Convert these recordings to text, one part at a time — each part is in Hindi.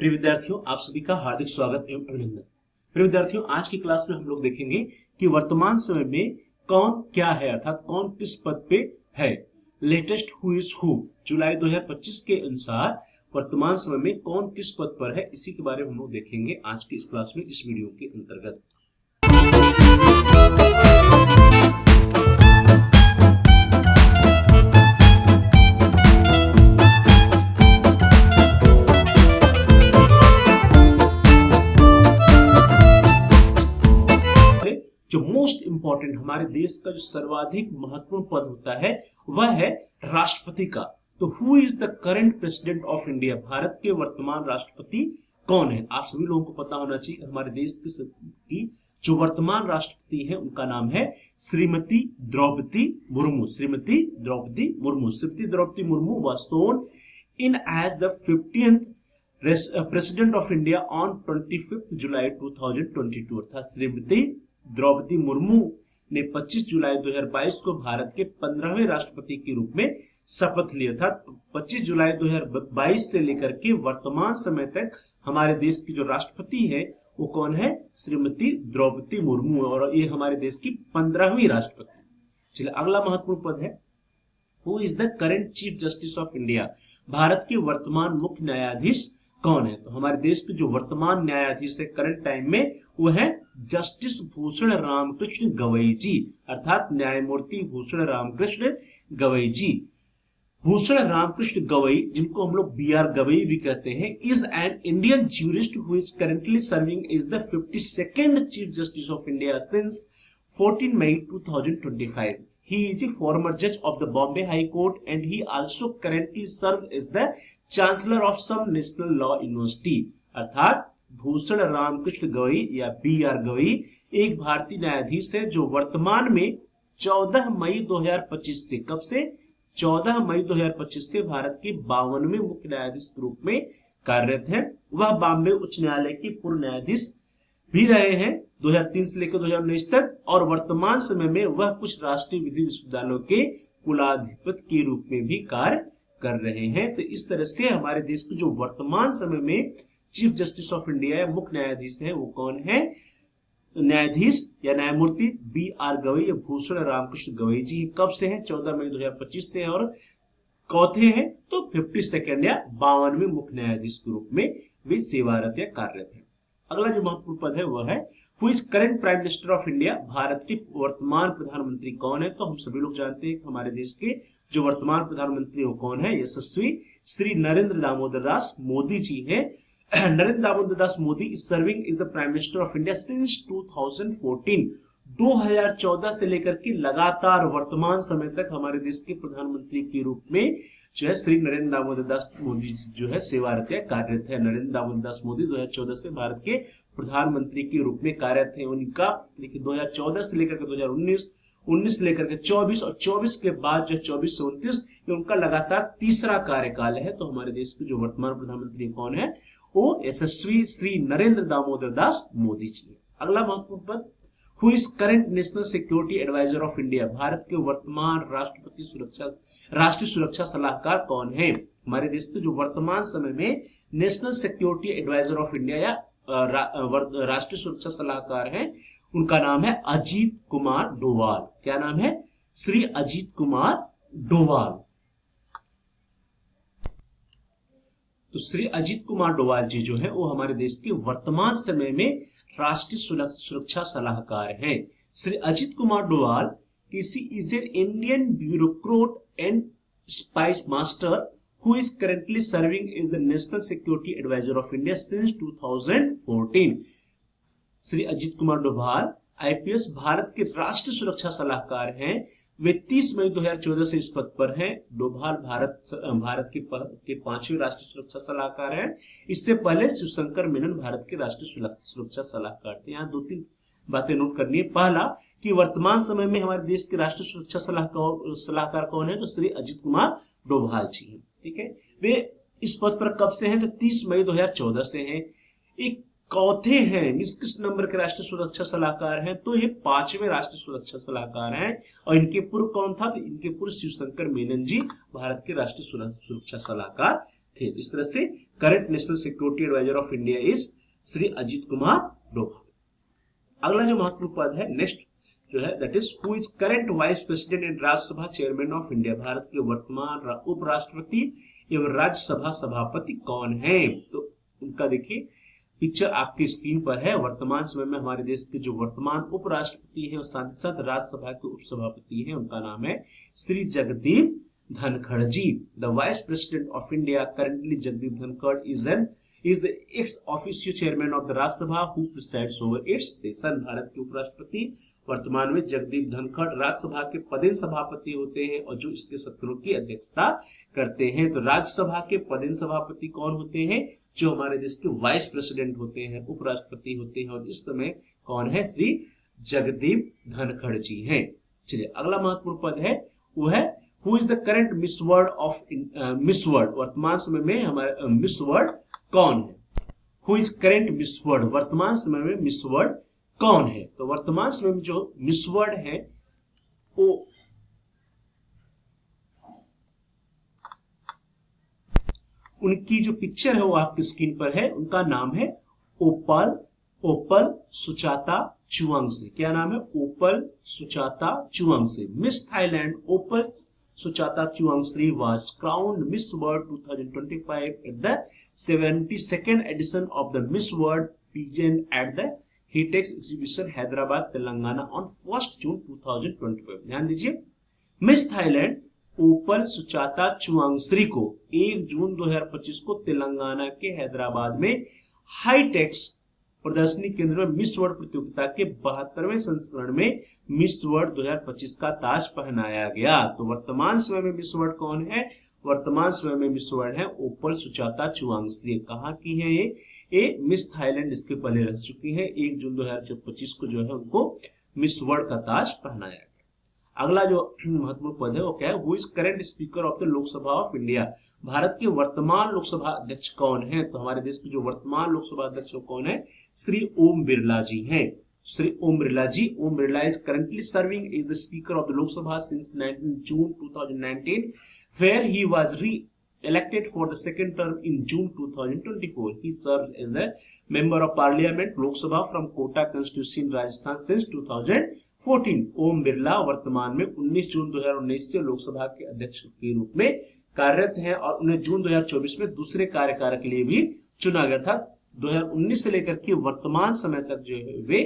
प्रिय विद्यार्थियों, आप सभी का हार्दिक स्वागत एवं अभिनंदन। प्रिय विद्यार्थियों, आज की क्लास में हम लोग देखेंगे कि वर्तमान समय में कौन क्या है, अर्थात कौन किस पद पे है। लेटेस्ट हु इज हु जुलाई 2025 के अनुसार वर्तमान समय में कौन किस पद पर है, इसी के बारे में हम लोग देखेंगे आज की इस क्लास में, इस वीडियो के अंतर्गत। जो मोस्ट इंपॉर्टेंट हमारे देश का जो सर्वाधिक महत्वपूर्ण पद होता है वह है राष्ट्रपति का। तो who is the current president of India, Bharat के वर्तमान राष्ट्रपति कौन है। आप सभी लोगों को पता होना चाहिए कि हमारे देश की जो वर्तमान राष्ट्रपति है उनका नाम है Shrimati Draupadi Murmu. Shrimati Draupadi Murmu. Shrimati Draupadi Murmu was sworn in as the 50th president of India on 25 July 2022। अर्थात श्रीमती द्रौपदी मुर्मू ने 25 जुलाई 2022 को भारत के 15वें राष्ट्रपति के रूप में शपथ लिया था। 25 जुलाई 2022 से लेकर के वर्तमान समय तक हमारे देश की जो राष्ट्रपति है वो कौन है, श्रीमती द्रौपदी मुर्मू, और ये हमारे देश की 15वीं राष्ट्रपति। चलिए, अगला महत्वपूर्ण पद है who is the current chief justice of India, Bharat के वर्तमान मुख्य न्यायाधीश कौन है। तो हमारे देश के जो वर्तमान न्यायाधीश है करंट टाइम में वो है जस्टिस भूषण रामकृष्ण गवई जी, अर्थात न्यायमूर्ति भूषण रामकृष्ण गवई जी। भूषण रामकृष्ण गवई, जिनको हम लोग BR गवई भी कहते हैं, is an Indian jurist who is currently serving is the 52nd chief justice of India since 14 May 2025। He is a former judge of the Bombay High Court and he also currently serves as the Chancellor of some National Law University। अर्थात भूषण रामकृष्ण गवई या BR गवई एक भारतीय न्यायाधीश है जो वर्तमान में 14 मई 2025 से, कब से, 14 मई 2025 से भारत के 52वें मुख्य न्यायाधीश के रूप में कार्यरत है। वह बॉम्बे उच्च न्यायालय के पूर्व न्यायाधीश भी रहे हैं 2003 से लेकर 2019 तक, और वर्तमान समय में वह कुछ राष्ट्रीय विधि विश्वविद्यालयों के कुलाधिपति के रूप में भी कार्य कर रहे हैं। तो इस तरह से हमारे देश के जो वर्तमान समय में चीफ जस्टिस ऑफ इंडिया या मुख्य न्यायाधीश है वो कौन है, न्यायाधीश या न्यायमूर्ति BR गवई या भूषण रामकृष्ण गवई जी। कब से है, 14 मई 2025 से, और कौथे हैं तो 52nd या 52वें मुख्य न्यायाधीश के रूप में वे सेवारत या कार्यरत है। अगला जो महत्वपूर्ण पद है वह है who is current prime minister of India, Bharat के वर्तमान प्रधानमंत्री कौन है। तो हम सभी लोग जानते हैं कि हमारे देश के जो वर्तमान प्रधानमंत्री वो कौन है, यशस्वी श्री नरेंद्र दामोदर दास मोदी जी है। Narendra Damodar Das Modi is serving is the prime minister of India since 2014। 2014 से लेकर के लगातार वर्तमान समय तक हमारे देश के प्रधानमंत्री के रूप में जो है श्री नरेंद्र दामोदर दास मोदी जो है सेवारत या कार्यरत है। नरेंद्र दामोदर दास मोदी 2014 से भारत के प्रधानमंत्री के रूप में कार्यरत है। उनका देखिए 2014 से लेकर के 2019, 19 से लेकर के 24 और 24 के बाद जो 24 से 29 ये उनका लगातार तीसरा कार्यकाल है। तो हमारे देश के जो वर्तमान प्रधानमंत्री कौन है वो यशस्वी श्री नरेंद्र दामोदर दास मोदी जी है। अगला महत्वपूर्ण पद who is current national security adviser of India, Bharat के वर्तमान राष्ट्रीय सुरक्षा सलाहकार कौन है। हमारे देश के जो वर्तमान समय में national security adviser of India या राष्ट्रीय सुरक्षा सलाहकार है उनका नाम है अजीत कुमार डोवाल। क्या नाम है, श्री अजीत कुमार डोवाल। तो श्री अजीत कुमार डोवाल जी जो है वो हमारे देश के वर्तमान समय में राष्ट्रीय सुरक्षा सलाहकार हैं। श्री अजीत कुमार डोवाल किसी is an Indian bureaucrat and spice master who is currently serving is the national security adviser of India since 2014। Shri Ajit Kumar Doval IPS Bharat के राष्ट्रीय सुरक्षा सलाहकार हैं। वे 30 मई 2014 से इस पद पर हैं। डोभाल भारत के 5वें राष्ट्रीय सुरक्षा सलाहकार हैं। इससे पहले शिवशंकर मेनन भारत के राष्ट्रीय सुरक्षा सलाहकार थे। यहाँ 2-3 बातें नोट करनी है। पहला कि वर्तमान समय में हमारे देश के राष्ट्रीय सुरक्षा सलाहकार कौन है, तो श्री अजीत कुमार डोभाल जी हैं। ठीक है, वे इस पद पर कब से हैं, तो 30 मई 2014 से हैं। एक चौथे हैं, किस नंबर के राष्ट्रीय सुरक्षा सलाहकार हैं, तो ये 5वें राष्ट्रीय सुरक्षा सलाहकार हैं। और इनके पूर्व कौन था, तो इनके पूर्व शिवशंकर मेनन जी भारत के राष्ट्रीय सुरक्षा सलाहकार थे। तो इस तरह से current national security adviser of India is Shri Ajit Kumar Doval. अगला जो महत्वपूर्ण पद है नेक्स्ट जो है that is who is current vice president and Rajya Sabha chairman of India, Bharat के वर्तमान उपराष्ट्रपति एवं राज्यसभा सभापति कौन है। तो उनका देखिए पिक्चर आपकी स्क्रीन पर है। वर्तमान समय में हमारे देश के जो वर्तमान उपराष्ट्रपति हैं और साथ ही साथ राज्यसभा के उपसभापति हैं, उनका नाम है Shri Jagdeep Dhankhar ji. The vice president of India currently Jagdeep Dhankhar is the ex officio chairman of the Rajya Sabha who presides over its session। Bharat के उपराष्ट्रपति वर्तमान में जगदीप धनखड़ राज्यसभा के पदेन सभापति होते हैं और जो इसके सत्रों की अध्यक्षता करते हैं। तो राज्यसभा के पदेन सभापति कौन होते हैं, जो हमारे देश के वाइस प्रेसिडेंट होते हैं, उपराष्ट्रपति होते हैं, और इस समय कौन है, श्री जगदीप धनखड़ जी हैं। चलिए अगला महत्वपूर्ण पद है वो है who is the current miss world of miss world, वर्तमान समय में हमारे मिस वर्ल्ड कौन है। Who is current miss world, वर्तमान समय में मिस वर्ल्ड कौन है। तो वर्तमान समय में जो मिस वर्ल्ड है वो उनकी जो पिक्चर है वो आपकी स्क्रीन पर है। उनका नाम है ओपल सुचाता चुवांगसे। क्या नाम है, Opal Suchata Chuangsri. Miss Thailand Opal Suchata Chuangsri was crowned Miss World 2025 at the 72nd edition of the Miss World pageant at the HITEX exhibition Hyderabad, Telangana on 1st June 2025। ध्यान दीजिए, मिस थाईलैंड ओपल सुचाता चुवांगश्री को 1 जून 2025 को तेलंगाना के हैदराबाद में हाईटेक्स प्रदर्शनी केंद्र में मिस वर्ल्ड प्रतियोगिता के 72वें संस्करण में मिस वर्ल्ड 2025 का ताज पहनाया गया। तो वर्तमान समय में मिस वर्ल्ड कौन है, वर्तमान समय में मिस वर्ल्ड है ओपल सुचाता चुवांगश्री। कहाँ की है ये मिस थाईलैंड इसके पहले रह चुकी है। 1 जून 2025 को जो है उनको मिस वर्ल्ड का ताज पहनाया गया। अगला जो महत्वपूर्ण पद है वो क्या है, who is current speaker of the Lok Sabha of India, Bharat के वर्तमान लोकसभा अध्यक्ष कौन है। तो हमारे देश के जो वर्तमान लोकसभा अध्यक्ष कौन है, श्री ओम बिरला जी हैं। Shri Om Birla ji, Om Birla is currently serving is the speaker of the Lok Sabha since 19 June 2019 where he was elected for the second term in June 2024. He serves as the member of Parliament Lok Sabha from Kota constituency in Rajasthan since 2014. Om Birla वर्तमान में 19 जून 2019 से लोकसभा के अध्यक्ष के रूप में कार्यरत हैं और उन्हें जून 2024 में दूसरे कार्यकाल के लिए भी चुना गया था। 2019 से लेकर के वर्तमान समय तक जो है वे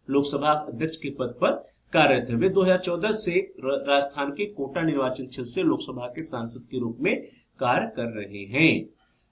लोकसभा अध्यक्ष के पद पर कार्यरत है। वे 2014 से राजस्थान के कोटा निर्वाचन क्षेत्र से लोकसभा के सांसद के रूप में कार्य कर रहे हैं।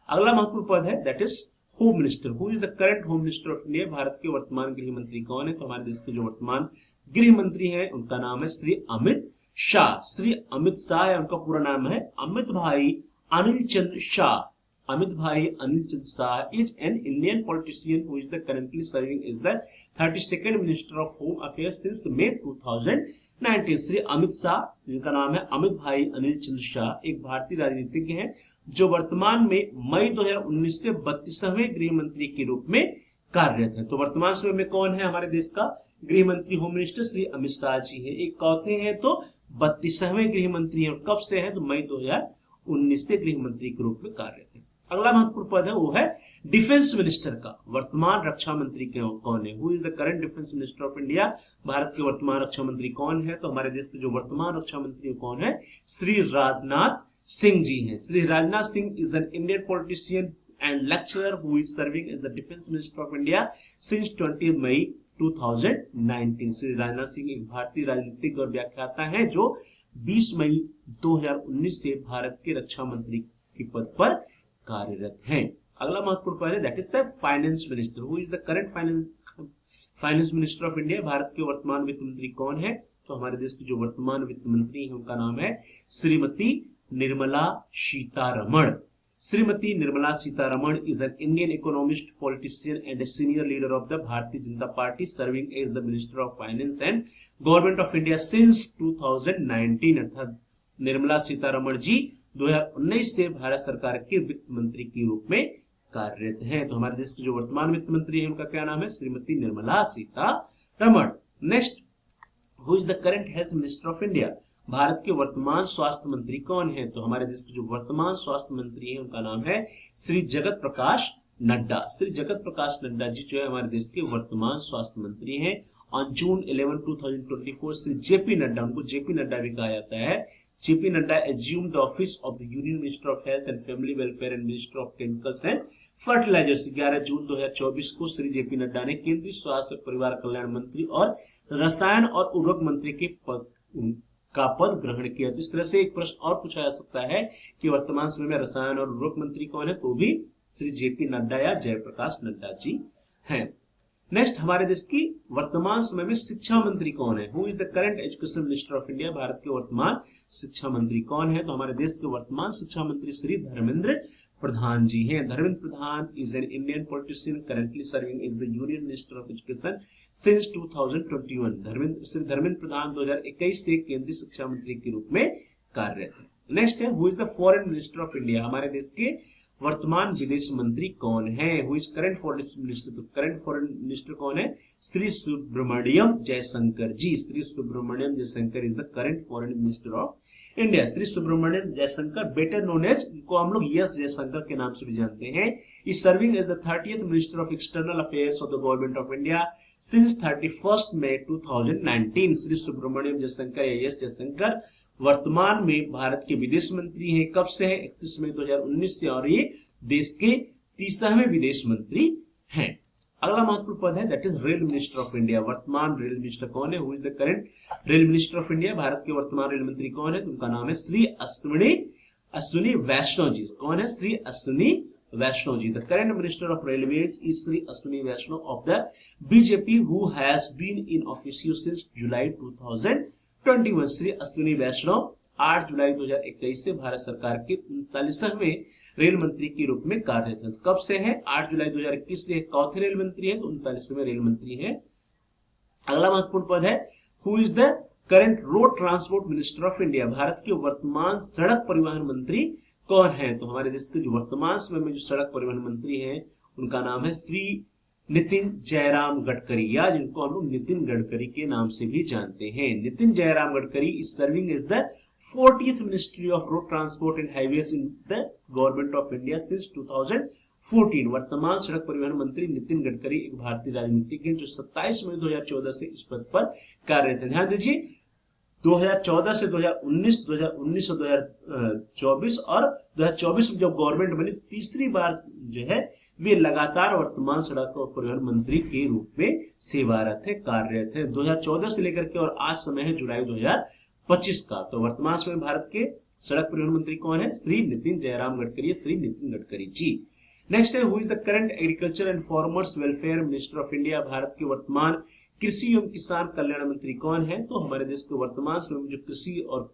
अगला महत्वपूर्ण पद है that is home minister. Who is the current home minister of India, Bharat के वर्तमान गृह मंत्री कौन है। तो हमारे देश के जो वर्तमान गृह मंत्री हैं उनका नाम है श्री अमित शाह। श्री अमित शाह है, उनका पूरा नाम है Amit bhai Anil Chandra Shah. Amit bhai Anil Chandra Shah is an Indian politician who is the currently serving is the 32nd minister of home affairs since May 2019। Shri Amit Shah, जिनका नाम है अमित भाई अनिल चंद्र शाह, एक भारतीय राजनीतिज्ञ हैं जो वर्तमान में मई 2019 से 32वें गृह मंत्री के रूप में कार्यरत हैं। तो वर्तमान समय में कौन है हमारे देश का गृह मंत्री, होम मिनिस्टर श्री अमित शाह जी है। एक कौथे हैं तो 32वें गृह मंत्री हैं, कब से हैं तो मई 2019 से गृह मंत्री के रूप में कार्यरत हैं। अगला महत्वपूर्ण पद है वो है डिफेंस मिनिस्टर का। वर्तमान रक्षा मंत्री कौन है, who is the current defence minister of India, Bharat के वर्तमान रक्षा मंत्री कौन है। तो हमारे देश के जो वर्तमान रक्षा मंत्री कौन है, श्री राजनाथ सिंह जी हैं। Shri Rajnath Singh is an Indian politician and lecturer who is serving as the defence minister of India since 20 May 2019। Shri Rajnath Singh एक भारतीय राजनीतिज्ञ और व्याख्याता हैं जो 20 मई 2019 से भारत के रक्षा मंत्री के पद पर कार्यरत हैं। अगला महत्वपूर्ण पद है that is the finance minister. Who is the current finance minister of India, Bharat के वर्तमान वित्त मंत्री कौन है। तो हमारे देश की जो वर्तमान वित्त मंत्री है उनका नाम है Shrimati Nirmala Sitharaman. Shrimati Nirmala Sitharaman is an Indian economist, politician and a senior leader of the Bharatiya Janata Party serving as the minister of finance and government of India since 2019। अर्थात निर्मला सीतारमण जी 2019 से भारत सरकार के वित्त मंत्री के रूप में कार्यरत हैं। तो हमारे देश के जो वर्तमान वित्त मंत्री है उनका क्या नाम है, Shrimati Nirmala Sitharaman. Next, who is the current health minister of India, Bharat के वर्तमान स्वास्थ्य मंत्री कौन है? तो हमारे देश के जो वर्तमान स्वास्थ्य मंत्री हैं उनका नाम है श्री जगत प्रकाश नड्डा। श्री जगत प्रकाश नड्डा जी जो है हमारे देश के वर्तमान स्वास्थ्य मंत्री हैं। On June 11, 2024 Shri JP Nadda, उनको जेपी नड्डा भी कहा जाता है, JP Nadda assumed the office of the Union Minister of Health and Family Welfare and Minister of Chemicals and Fertilizers। 11 जून 2024 को श्री जेपी नड्डा ने केंद्रीय स्वास्थ्य और परिवार कल्याण मंत्री और रसायन और उर्वरक मंत्री के पद ग्रहण किया। तो इस तरह से एक प्रश्न और पूछा जा सकता है कि वर्तमान समय में रसायन और उर्वरक मंत्री कौन है, तो भी श्री जेपी नड्डा या जयप्रकाश नड्डा जी हैं। नेक्स्ट, हमारे देश की वर्तमान समय में शिक्षा मंत्री कौन है? Who is the current education minister of India? Bharat के वर्तमान शिक्षा मंत्री कौन है? तो हमारे देश के वर्तमान शिक्षा मंत्री श्री धर्मेंद्र प्रधान जी हैं। Dharmendra Pradhan is an Indian politician currently serving as the union minister of education since 2021। Shri Dharmendra Pradhan 2021 से केंद्रीय शिक्षा मंत्री के रूप में कार्यरत है। नेक्स्ट है, who is the foreign minister of India? हमारे देश के वर्तमान विदेश मंत्री कौन है? Who is current foreign minister? तो करंट फॉरेन मिनिस्टर कौन है? Shri Subrahmanyam Jaishankar ji. Shri Subrahmanyam Jaishankar is the current foreign minister of India. Shri Subrahmanyam Jaishankar, better known as, इनको हम लोग यस जयशंकर के नाम से भी जानते हैं, is serving as the 30th minister of external affairs of the government of India since 31 May 2019। Shri Subrahmanyam Jaishankar या यस जयशंकर वर्तमान में भारत के विदेश मंत्री हैं। कब से है? 31 मई 2019 से, और ये देश के 30वें विदेश मंत्री हैं। अगला महत्वपूर्ण पद है that is rail minister of India. वर्तमान रेल मिनिस्टर कौन है? Who is the current rail minister of India? Bharat के वर्तमान रेल मंत्री कौन है? तो उनका नाम है श्री अश्विनी वैष्णव जी। कौन है? Shri Ashwini Vaishnaw ji. The current minister of railways is Shri Ashwini Vaishnaw of the BJP who has been in office since July 2021। Shri Ashwini Vaishnaw 8 जुलाई 2021 से भारत सरकार के 39वें रेल मंत्री के रूप में कार्यरत हैं। कब से है? 8 जुलाई 2021 से चौथे रेल मंत्री हैं, तो 39वें रेल मंत्री हैं। अगला महत्वपूर्ण पद है, who is the current road transport minister of India? Bharat के वर्तमान सड़क परिवहन मंत्री कौन है? तो हमारे देश के जो वर्तमान समय में जो सड़क परिवहन मंत्री हैं उनका नाम है श्री नितिन जयराम गडकरी, या जिनको हम लोग नितिन गडकरी के नाम से भी जानते हैं। Nitin Jairam Gadkari is serving as the 40th ministry of road transport and highways in the government of India since 2014। वर्तमान सड़क परिवहन मंत्री नितिन गडकरी एक भारतीय राजनीतिज्ञ हैं जो 27 मई 2014 से इस पद पर कार्यरत हैं। ध्यान दीजिए, 2014 से 2019, 2019 से 2024 और 2024 में जब गवर्नमेंट बनी तीसरी बार जो है वे लगातार वर्तमान सड़क और परिवहन मंत्री के रूप में सेवारत है, कार्यरत है। 2014 से लेकर के और आज समय है जुलाई 2025 का। तो वर्तमान समय भारत के सड़क परिवहन मंत्री कौन है? श्री नितिन जयराम गडकरी, श्री नितिन गडकरी जी। नेक्स्ट है, who is the current agriculture and farmers welfare minister of India? Bharat के वर्तमान कृषि एवं किसान कल्याण मंत्री कौन है? तो हमारे देश के वर्तमान समय में जो कृषि और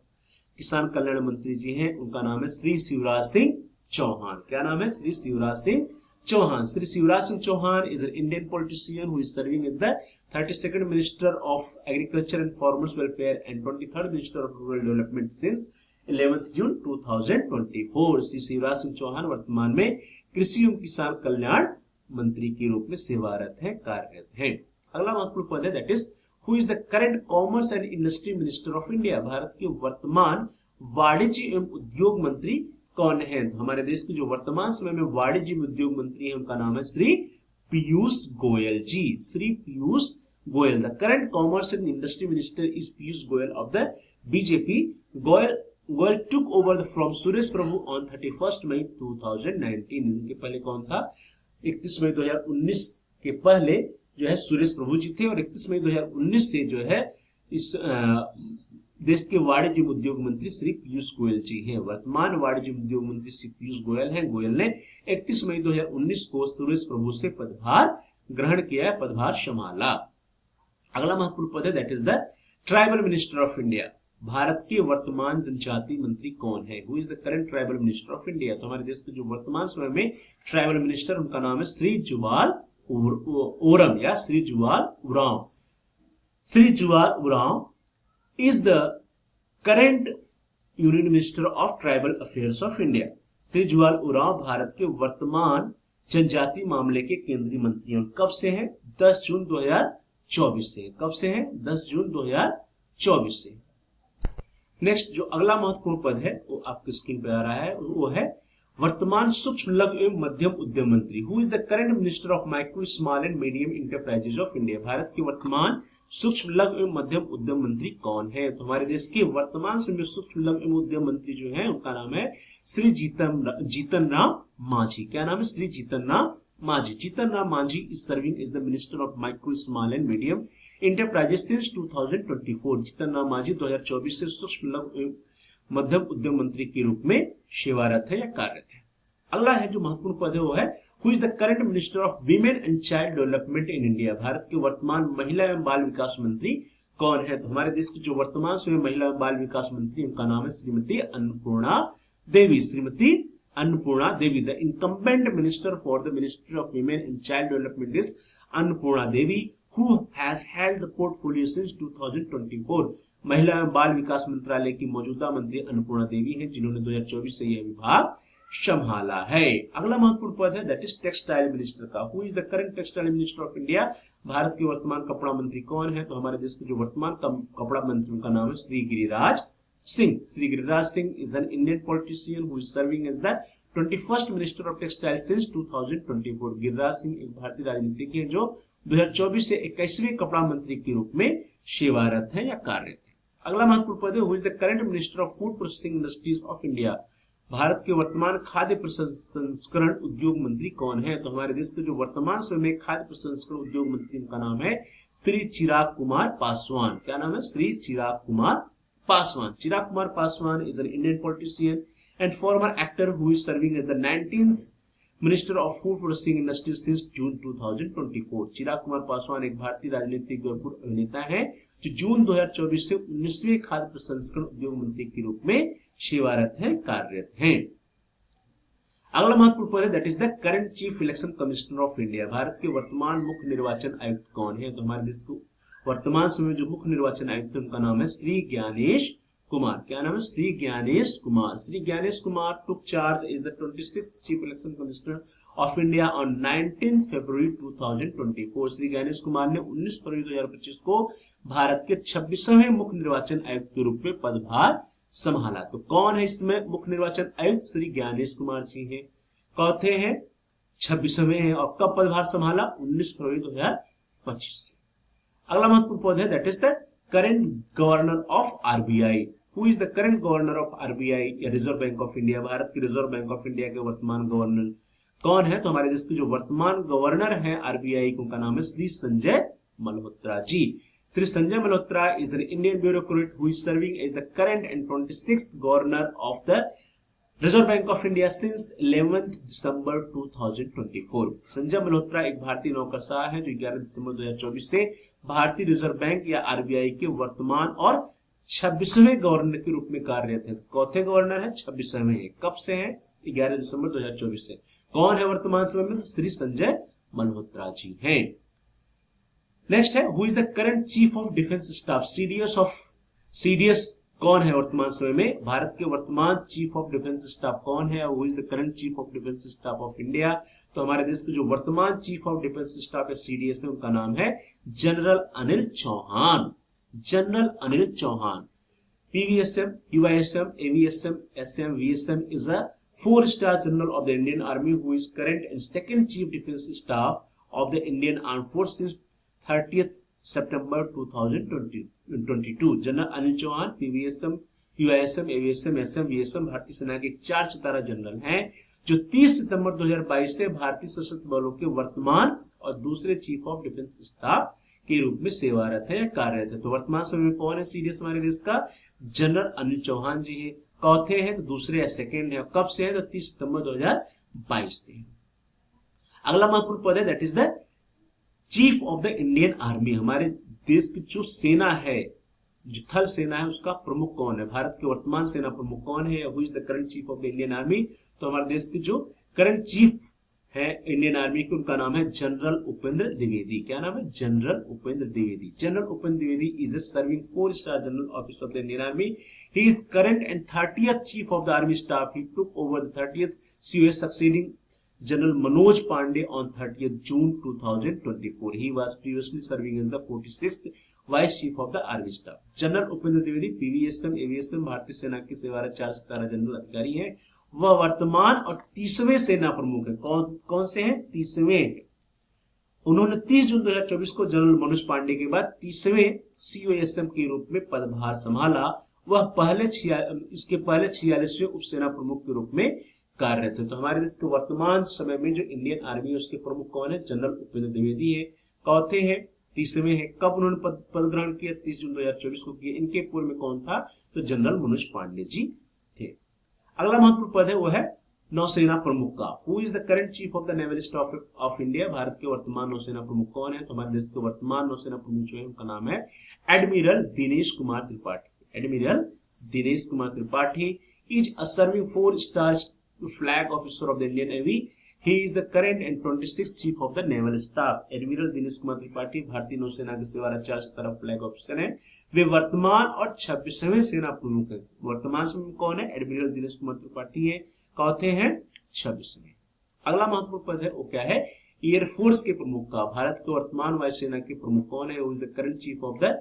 किसान कल्याण मंत्री जी हैं उनका नाम है श्री शिवराज सिंह चौहान। क्या नाम है? Shri Shivraj Singh Chouhan. Shri Shivraj Singh Chouhan is an Indian politician who is serving as the 32nd minister of agriculture and farmers welfare and 23rd minister of rural development since 11th June 2024। Shri Shivraj Singh Chouhan वर्तमान में कृषि एवं किसान कल्याण मंत्री के रूप में सेवारत है, कार्यरत है। अगला महत्वपूर्ण पद है that is who is the current commerce and industry minister of India? Bharat के वर्तमान वाणिज्य एवं उद्योग मंत्री कौन है? हमारे देश के जो वर्तमान समय में वाणिज्य एवं उद्योग मंत्री हैं उनका नाम है Shri Piyush Goyal ji. Shri Piyush Goyal. The current commerce and industry minister is Piyush Goyal of the BJP. Goyal took over from Suresh Prabhu on 31 May 2019। इनके पहले कौन था? 31 मई 2019 के पहले जो है सुरेश प्रभु जी थे, और 31 मई 2019 से जो है इस देश के वाणिज्य उद्योग मंत्री श्री पीयूष गोयल जी हैं। वर्तमान वाणिज्य उद्योग मंत्री श्री पीयूष गोयल हैं। गोयल ने 31 मई 2019 को सुरेश प्रभु से पदभार ग्रहण किया, पदभार संभाला। अगला महत्वपूर्ण पद है that is the tribal minister of India. Bharat के वर्तमान जनजाति मंत्री कौन है? Who is the current tribal minister of India? तो हमारे देश के जो वर्तमान समय में ट्राइबल मिनिस्टर उनका नाम है श्री जुवाल ओरम या Shri Jual Oraon. Shri Jual Oraon is the current union minister of tribal affairs of India. Shri Jual Oraon Bharat के वर्तमान जनजाति मामले के केंद्रीय मंत्री हैं। कब से हैं? 10 जून 2024 से। कब से हैं? 10 जून 2024 से। नेक्स्ट जो अगला महत्वपूर्ण पद है वो आपकी स्क्रीन पर आ रहा है, वो है वर्तमान सूक्ष्म लघु एवं मध्यम उद्यम मंत्री। Who is the current minister of micro small and medium enterprises of India. Bharat के वर्तमान सूक्ष्म लघु एवं मध्यम उद्यम मंत्री कौन है? तो हमारे देश के वर्तमान समय सूक्ष्म लघु एवं उद्यम मंत्री जो है उनका नाम है श्री जीतन राम मांझी। क्या नाम है? Shri Jitan Ram Manjhi. Jitan Ram Manjhi is serving as the minister of micro small and medium enterprises since 2024। Jitan Ram Manjhi 2024 से सूक्ष्म लघु एवं मध्यम उद्यम मंत्री के रूप में सेवारत है या कार्यरत है। अगला है जो महत्वपूर्ण पद है वो है who is the current minister of women and child development in India. Bharat के वर्तमान महिला एवं बाल विकास मंत्री कौन है? तो हमारे देश की जो वर्तमान समय महिला एवं बाल विकास मंत्री उनका नाम है Shrimati Annapurna Devi. Shrimati Annapurna Devi. The incumbent minister for the ministry of women and child development is Annapurna Devi who has held the portfolio since 2024। महिला एवं बाल विकास मंत्रालय की मौजूदा मंत्री अन्नपूर्णा देवी हैं जिन्होंने 2024 से यह विभाग संभाला है। अगला महत्वपूर्ण पद है दैट इज टेक्सटाइल मिनिस्टर का। Who is the current textile minister of India. Bharat के वर्तमान कपड़ा मंत्री कौन है? तो हमारे देश के जो वर्तमान कपड़ा मंत्री उनका नाम है Shri Giriraj Singh. Shri Giriraj Singh is an Indian politician who is serving as the 21st minister of textile since 2024। Giriraj Singh एक भारतीय राजनीतिज्ञ हैं जो 2024 से 21वें कपड़ा मंत्री के रूप में सेवारत है या कार्यरत है। अगला महत्वपूर्ण पद है who is the current minister of food processing industries of India. Bharat के वर्तमान खाद्य प्रसंस्करण उद्योग मंत्री कौन है? तो हमारे देश के जो वर्तमान समय में खाद्य प्रसंस्करण उद्योग मंत्री उनका नाम है श्री चिराग कुमार पासवान। क्या नाम है? Shri Chirag Kumar Paswan. Chirag Kumar Paswan is an Indian politician and former actor who is serving as the 19th Minister of Food Processing Industry since June 2024। चिराग कुमार पासवान एक भारतीय राजनीतिक और पूर्व अभिनेता है जो जून 2024 से 19वें खाद्य प्रसंस्करण उद्योग मंत्री के रूप में सेवारत है, कार्यरत हैं। अगला महत्वपूर्ण पद है that is the current chief election commissioner of India. Bharat के वर्तमान मुख्य निर्वाचन आयुक्त कौन है? तो हमारे देश को वर्तमान समय जो मुख्य निर्वाचन आयुक्त है उनका नाम है श्री ज्ञानेश कुमार। क्या नाम है? Shri Gyanesh Kumar. Shri Gyanesh Kumar took charge as the 26th Chief Election Commissioner of India on 19th February 2024। Shri Gyanesh Kumar ने 19 फरवरी 2025 को भारत के 26वें मुख्य निर्वाचन आयुक्त के रूप में पदभार संभाला। तो कौन है इसमें मुख्य निर्वाचन आयुक्त? श्री ज्ञानेश कुमार जी हैं। कौथे हैं? 26वें हैं। और कब पदभार संभाला? 19 फरवरी 2025 से। अगला महत्वपूर्ण पद है that is the current governor of RBI. Who is the current governor of RBI या reserve Bank of India. Bharat की रिजर्व बैंक ऑफ इंडिया के वर्तमान गवर्नर कौन है? तो हमारे देश के जो वर्तमान गवर्नर हैं आरबीआई उनका नाम है Shri Sanjay Malhotra ji. Shri Sanjay Malhotra is an Indian bureaucrat who is serving as the current and 26th governor of the Reserve Bank of India since 11th December 2024। Sanjay Malhotra एक भारतीय नौकरशाह है जो 11 दिसंबर 2024 से भारतीय रिजर्व बैंक या आरबीआई के वर्तमान और 26वें गवर्नर के रूप में कार्यरत है। चौथे गवर्नर है, 26वें है। कब से है? 11 दिसंबर 2024 से। कौन है वर्तमान समय में? श्री संजय मल्होत्रा जी हैं। नेक्स्ट है who is the current chief of defence staff. CDS कौन है वर्तमान समय में? भारत के वर्तमान चीफ ऑफ डिफेंस स्टाफ कौन है? Who is the current chief of defence staff of India. तो हमारे देश के जो वर्तमान चीफ ऑफ डिफेंस स्टाफ है सीडीएस है उनका नाम है general Anil Chauhan. General Anil Chauhan. PVSM, UISM, AVSM, SM, VSM is a 4-star general of the Indian Army who is current and second chief defense staff of the Indian Armed Force since 30th September 2022। General Anil Chauhan PVSM, UISM, AVSM, SM, VSM भारतीय सेना के 4 सितारा जनरल हैं जो 30 सितंबर 2022 से भारतीय सशस्त्र बलों के वर्तमान और दूसरे चीफ ऑफ डिफेंस स्टाफ के रूप में सेवारत है या कार्यरत है। तो वर्तमान समय में कौन है सीडीएस हमारे देश का? जनरल अनिल चौहान जी हैं। चौथे हैं तो दूसरे या सेकेंड है। कब से है? तो 30 सितंबर 2022 से। अगला महत्वपूर्ण पद है that is the chief of the Indian army. हमारे देश की जो सेना है, जो थल सेना है, उसका प्रमुख कौन है? भारत के वर्तमान सेना प्रमुख कौन है? Who is the current chief of the Indian army. तो हमारे देश के जो करंट चीफ है इंडियन आर्मी के उनका नाम है जनरल उपेंद्र द्विवेदी। क्या नाम है? General Upendra Dwivedi. General Upendra Dwivedi is a serving 4-स्टार general officer of the Indian army. He is current and 30th chief of the army staff. He took over the 30th COS succeeding General Manoj Pandey on 30th June 2024. He was previously serving as the 46th Vice Chief of the Army Staff. General Upendra Dwivedi PVSM AVSM भारतीय सेना के सेवारत 4 सितारा जनरल अधिकारी हैं। वह वर्तमान और 30वें सेना प्रमुख हैं। कौन से हैं? 30वें। उन्होंने 30 जून 2024 को जनरल मनोज पांडे के बाद 30वें सीओएसएम के रूप में पदभार संभाला। वह इसके पहले 46वें उपसेना प्रमुख के रूप में कार्यरत थे। तो हमारे देश के वर्तमान समय में जो इंडियन आर्मी है उसके प्रमुख कौन है? जनरल उपेंद्र द्विवेदी है। चौथे हैं, 30वें हैं। कब उन्होंने पद ग्रहण किया? 30 जून 2024 को किया। इनके पूर्व में कौन था? तो जनरल मनोज पांडे जी थे। अगला महत्वपूर्ण पद है वो है नौसेना प्रमुख का। Who is the current chief of the naval staff of India? Bharat के वर्तमान नौसेना प्रमुख कौन है? तो हमारे देश के वर्तमान नौसेना प्रमुख जो है उनका नाम है admiral Dinesh Kumar Tripathi. Admiral Dinesh Kumar Tripathi is a serving 4-star flag officer of the Indian Navy. He is the current and 26th chief of the naval staff. Admiral Dinesh Kumar Tripathi भारतीय नौसेना के सेवारत 4 सितारा फ्लैग ऑफिसर हैं। वे वर्तमान और 26वें सेना प्रमुख हैं। वर्तमान समय कौन है? एडमिरल दिनेश कुमार त्रिपाठी है। चौथे हैं 26वें। अगला महत्वपूर्ण पद है वो क्या है? एयरफोर्स के प्रमुख का। भारत के वर्तमान वायुसेना के प्रमुख कौन है? वो is the current chief of the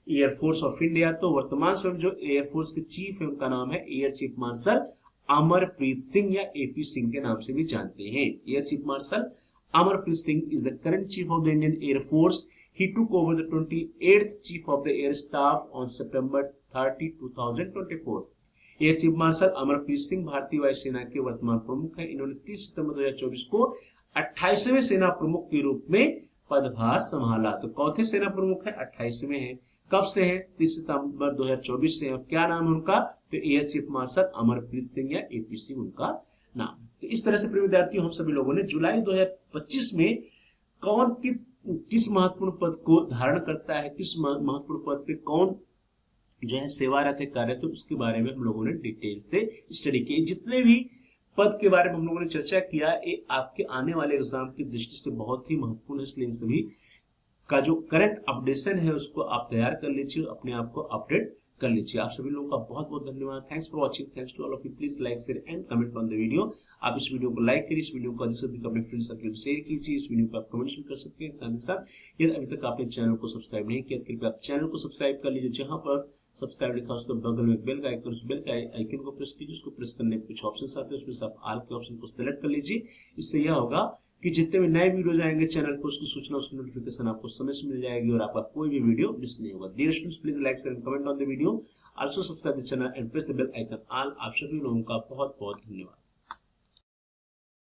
air force of India. तो वर्तमान समय जो एयरफोर्स के चीफ है उनका नाम है air chief marshal Amarpreet Singh या एपी सिंह के नाम से भी जानते हैं। Air chief marshal Amarpreet Singh is the current chief of the Indian air force. He took over the 28th chief of the air staff on September 30, 2024। Air chief marshal Amarpreet Singh भारतीय वायुसेना के वर्तमान प्रमुख हैं। इन्होंने 30 सितंबर 2024 को 28वें सेना प्रमुख के रूप में पदभार संभाला। तो चौथे सेना प्रमुख है, 28वें हैं। कब से है? 30 सितंबर 2024 से। क्या नाम है उनका? तो air chief marshal Amarpreet Singh या एपी सिंह उनका नाम। तो इस तरह से प्रिय विद्यार्थियों हम सभी लोगों ने जुलाई 2025 में कौन किस महत्वपूर्ण पद को धारण करता है, किस महत्वपूर्ण पद पे कौन जो है सेवारत है, कार्यरत है, उसके बारे में हम लोगों ने डिटेल से स्टडी की। जितने भी पद के बारे में हम लोगों ने चर्चा किया ये आपके आने वाले एग्जाम की दृष्टि से बहुत ही महत्वपूर्ण है। इसलिए सभी का जो करंट अपडेशन है उसको आप तैयार कर लीजिए, अपने आप को अपडेट कर लीजिए। आप सभी लोगों का बहुत बहुत धन्यवाद। Thanks for watching. Thanks to all of you. Please like share and comment on the video. आप इस वीडियो को लाइक करिए, इस वीडियो को अधिक से अधिक अपने फ्रेंड सर्कल में शेयर कीजिए। इस वीडियो पर आप कमेंट्स भी कर सकते हैं। साथ ही साथ यदि अभी तक आपने चैनल को सब्सक्राइब नहीं किया कृपया आप चैनल को सब्सक्राइब कर लीजिए। जहां पर सब्सक्राइब लिखा उसके बगल में बेल का आइकन, उस बेल का आइकन को प्रेस कीजिए। उसको प्रेस करने पे कुछ ऑप्शन आते हैं, उसमें से आप ऑल के ऑप्शन को सिलेक्ट कर लीजिए। इससे यह होगा कि जितने भी नए वीडियो आएंगे चैनल पर उसकी सूचना, उसकी नोटिफिकेशन आपको समय से मिल जाएगी और आपका कोई भी वीडियो मिस नहीं होगा। Dear students, please like share and comment on the video. Also subscribe the channel and press the bell icon all. आप सभी लोगों का बहुत बहुत धन्यवाद।